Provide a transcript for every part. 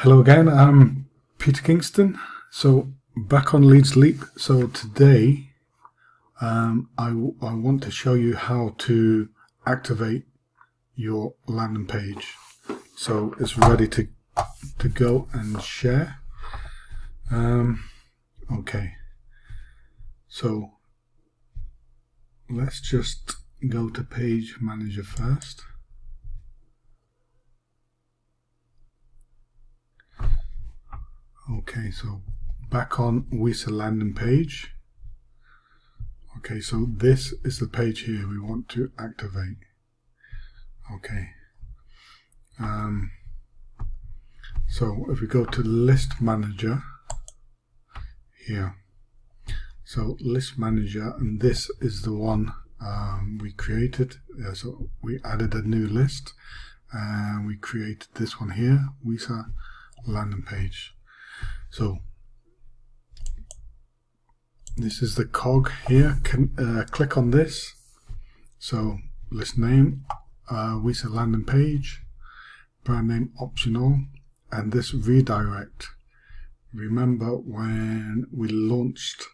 Hello again, I'm Peter Kingston. So back on Leads Leap. So today I want to show you how to activate your landing page. So it's ready to go and share. Okay, so let's just go to Page Manager first. Okay, so back on Weser landing page. Okay, so this is the page here we want to activate. Okay, so if we go to List Manager here, so List Manager, and this is the one we created. So we added a new list and we created this one here, Weser landing page. So this is the cog here. Click on this. So list name, Weser landing page, brand name optional, and this redirect. Remember when we launched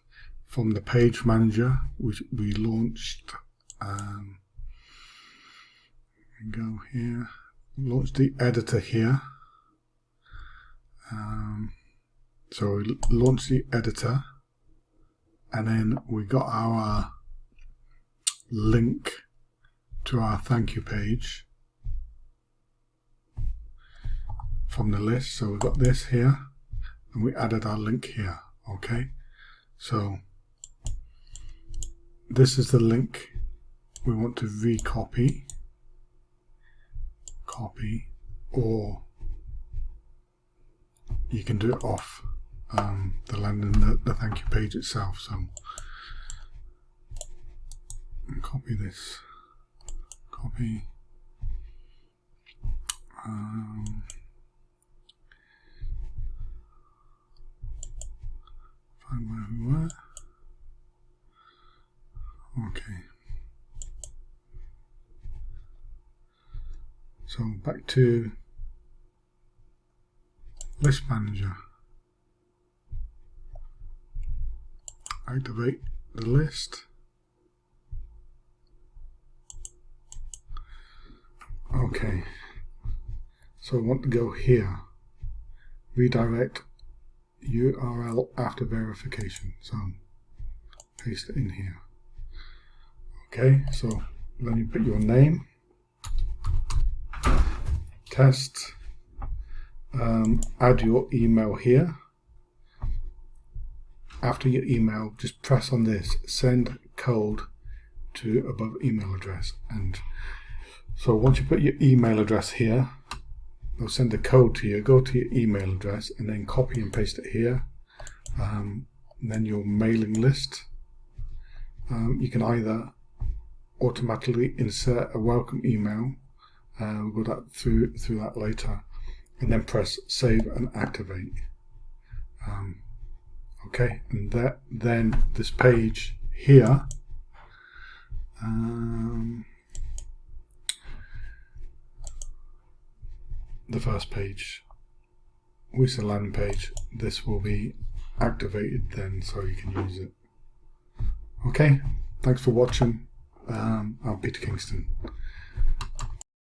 from the page manager, we launched, go here, launch the editor here. So we launched the editor, and then we got our link to our thank you page from the list. So we got this here, and we added our link here. Okay, so this is the link we want to recopy, copy, or you can do it off the landing, the thank you page itself. So copy this, copy, find where we were. Okay, so back to List Manager, activate the list. Okay, so I want to go here, redirect URL after verification, so paste it in here. Okay, so then you put your name, test, add your email here. After your email, just press on this, send code to above email address. And so once you put your email address here, they'll send a code to you. Go to your email address and then copy and paste it here. And then your mailing list. You can either automatically insert a welcome email. We'll go through that later. And then press save and activate. Okay, and then this page here, the first page, Weser landing page, this will be activated then, so you can use it. Okay, thanks for watching. I'm Peter Kingston.